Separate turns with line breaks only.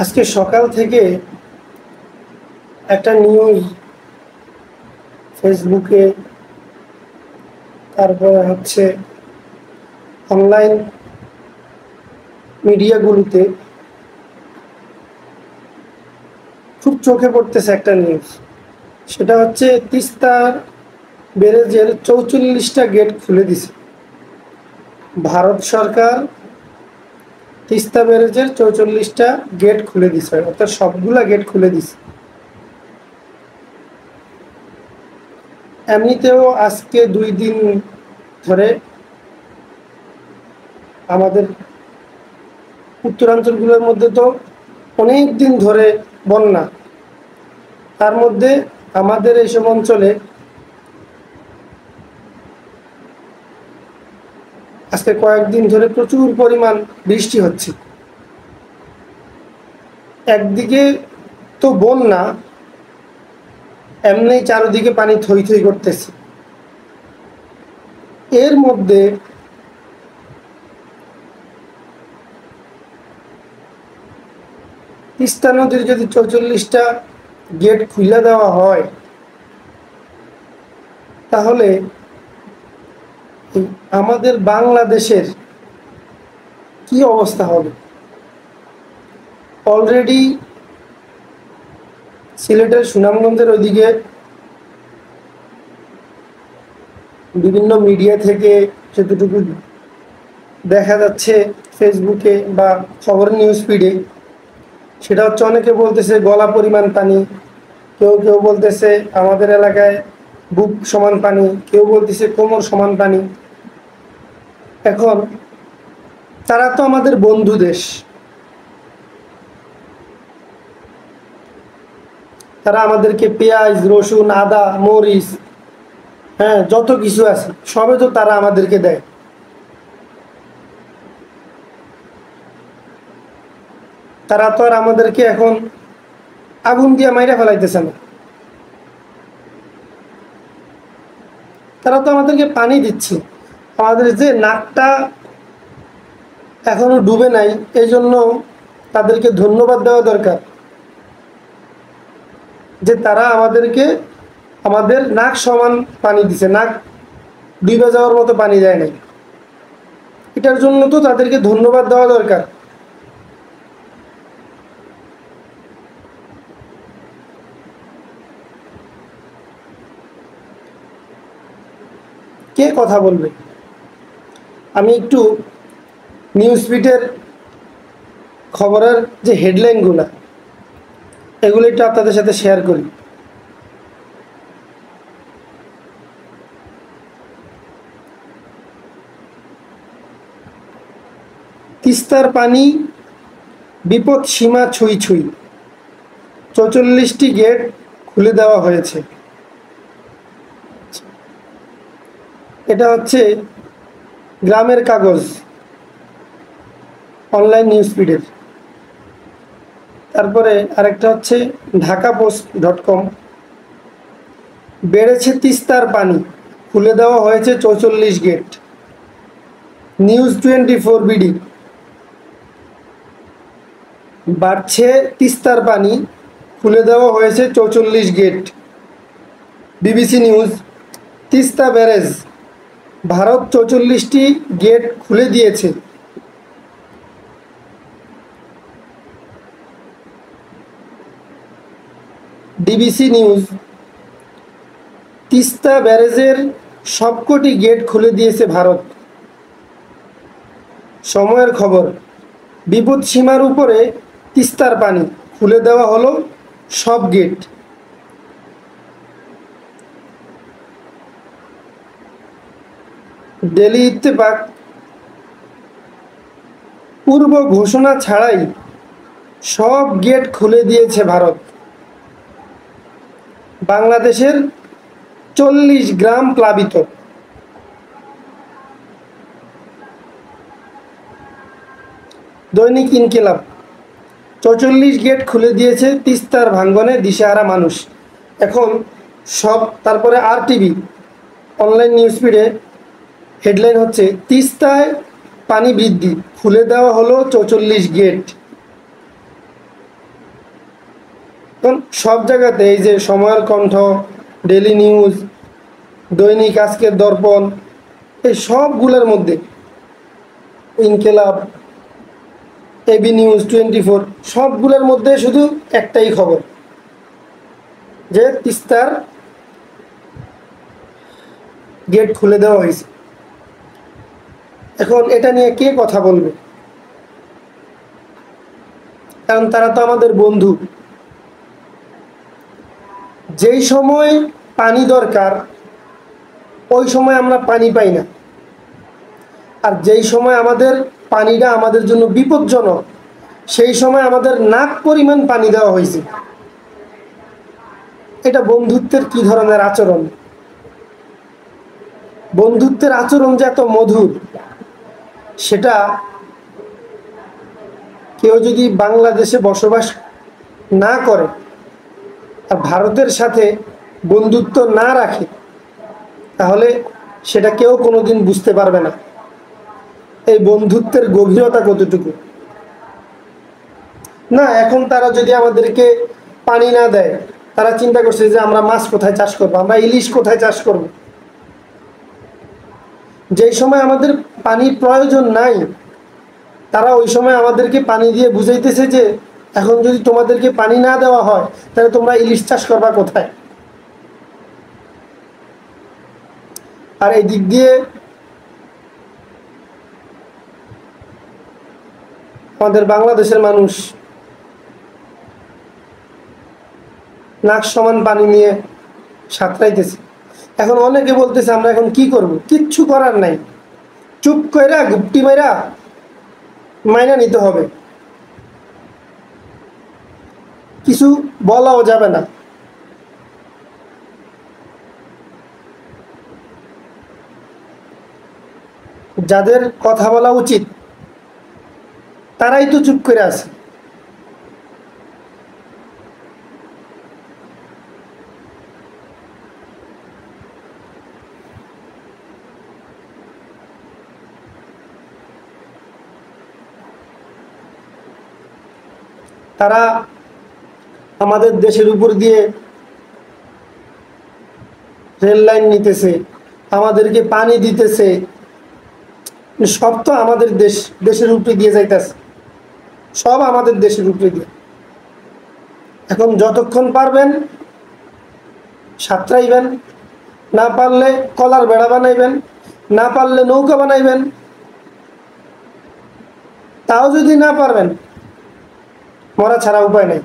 আজকে সকাল থেকে একটা নিউজ ফেসবুকে, তারপরে হচ্ছে অনলাইন মিডিয়াগুলোতে খুব চোখে পড়তেছে একটা নিউজ। সেটা হচ্ছে তিস্তার ব্যারেজের 44টা গেট খুলে দিছে ভারত সরকার। তিস্তা ব্যারেজের 44টা গেট খুলে দিছে, অর্থাৎ সবগুলা গেট খুলে দিছে। এমনিতেও আজকে 2 দিন ধরে আমাদের উত্তরাঞ্চলগুলোর মধ্যে তো অনেক দিন ধরে বন্যা, তার মধ্যে আমাদের এইসব অঞ্চলে আজকে কয়েকদিন ধরে প্রচুর পরিমাণ বৃষ্টি হচ্ছে। একদিকে তো বন্যা, এমনি চারদিকে পানি থই থই করতেছে। এর মধ্যে তিস্তা নদীর যদি 44টা গেট খুলে দেওয়া হয়, তাহলে আমাদের বাংলাদেশের কি অবস্থা হবে। অলরেডি সিলেটের সুনামগঞ্জের ওইদিকে বিভিন্ন মিডিয়া থেকে যতটুকু দেখা যাচ্ছে ফেসবুকে বা খবরের নিউজ ফিডে, সেটা হচ্ছে অনেকে বলতেছে গলা পরিমাণ পানি, কেউ কেউ বলতেছে আমাদের এলাকায় বুক সমান পানি, কেউ বলতেছে কোমর সমান পানি। এখন তারা তো আমাদের বন্ধু দেশ, তারা আমাদেরকে পেঁয়াজ, রসুন, আদা, মরিচ, যত কিছু আছে সবে তো তারা আমাদেরকে দেয়। তারা তো আর আমাদেরকে এখন আগুন দিয়ে মাইরা ফেলাইতেছে না, তারা তো আমাদেরকে পানি দিচ্ছে। আমাদের যে নাকটা এখনো ডুবে নাই, এই জন্য তাদেরকে ধন্যবাদ দেওয়া দরকার যে তারা আমাদেরকে আমাদের নাক সমান পানি দিছে, নাক ডুবে যাওয়ার মতো পানি দেয় নাই। এটার জন্য তো তাদেরকে ধন্যবাদ দেওয়া দরকার। কে কথা বলবে? আমি একটু নিউজ ফিডের খবরের যে হেডলাইনগুলো, এগুলো একটু আপনাদের সাথে শেয়ার করি। তিস্তার পানি বিপদ সীমা ছুঁই ছুঁই, 44টি গেট খুলে দেওয়া হয়েছে। এটা হচ্ছে গ্রামের কাগজ অনলাইন নিউজ ফিডের। তারপরে আরেকটা হচ্ছে ঢাকাপোস্ট.com, বেড়েছে তিস্তার পানি, খুলে দেওয়া হয়েছে 44 গেট। নিউজ 24 বিডি, বাড়ছে তিস্তার পানি, খুলে দেওয়া হয়েছে 44 gate. BBC news, Teesta barrage, Bharat 44টি গেট খুলে দিয়েছে। ডিবিসি নিউজ, তিস্তা ব্যারেজের সবকটি গেট খুলে দিয়েছে ভারত। সময়ের খবর, বিপদ সীমার উপরে তিস্তার পানি, খুলে দেওয়া হলো সব গেট। ডেলি ইত্তেফাক, পূর্ব ঘোষণা ছাড়াই সব গেট খুলে দিয়েছে ভারত। বাংলাদেশের 40 গ্রাম প্লাবিত। দৈনিক ইনকিলাব, 44 গেট খুলে দিয়েছে তিস্তার ভাঙ্গনে দিশেহারা মানুষ। এখন সব, তারপরে RTV অনলাইন নিউজ ফিডে হেডলাইন হচ্ছে তিস্তায় পানি বৃদ্ধি, খুলে দেওয়া হলো 44 গেট। কারণ সব জায়গাতে এই যে সময়ের কণ্ঠ, ডেলি নিউজ, দৈনিক আজকের দর্পণ, এই সবগুলোর মধ্যে ইনকেলাব, এবি নিউজ 24, সবগুলোর মধ্যে শুধু একটাই খবর যে তিস্তার গেট খুলে দেওয়া হয়েছে। এখন এটা নিয়ে কে কথা বলবে? কারণ তারা তো আমাদের বন্ধু। যেই সময় পানি দরকার ওই সময় আমরা পানি পাই না, আর যেই সময় আমাদের পানিটা আমাদের জন্য বিপজ্জনক সেই সময় আমাদের নাক পরিমাণ পানি দেওয়া হয়েছে। এটা বন্ধুত্বের কি ধরনের আচরণ? বন্ধুত্বের আচরণ যে এত মধুর, সেটা কেউ যদি বাংলাদেশে বসবাস না করে আর ভারতের সাথে বন্ধুত্ব না রাখে, তাহলে সেটা কেউ কোনোদিন বুঝতে পারবে না এই বন্ধুত্বের গভীরতা কতটুকু। না, এখন তারা যদি আমাদেরকে পানি না দেয়, তারা চিন্তা করছে যে আমরা মাছ কোথায় চাষ করবো, আমরা ইলিশ কোথায় চাষ করব। যেই সময় আমাদের পানির প্রয়োজন নাই, তারা ওই সময় আমাদেরকে পানি দিয়ে বুঝাইতেছে যে এখন যদি তোমাদেরকে পানি না দেওয়া হয় তাহলে তোমরা ইলিশ চাষ করবা কোথায়। আর এই দিক দিয়ে আমাদের বাংলাদেশের মানুষ নাক সমান পানি নিয়ে সাঁতরাইতেছে। এখন অনেকে বলতেছে আমরা এখন কি করব? কিচ্ছু করার নাই, চুপ কইরা গুপ্তি মাইরা মাইনা নিতে হবে, কিছু বলাও যাবে না। যাদের কথা বলা উচিত তারাই তো চুপ করে আছে। তারা আমাদের দেশের উপর দিয়ে রেল লাইন নিতেছে, আমাদেরকে পানি দিতেছে, সব তো আমাদের দেশের উপরে দিয়ে যাইতেছে, সব আমাদের দেশের উপরে দিয়ে। এখন যতক্ষণ পারবেন সাঁতরাইবেন, না পারলে কলার বেড়া বানাইবেন, না পারলে নৌকা বানাইবেন, তাও যদি না পারবেন মরা ছাড়া উপায় নেই।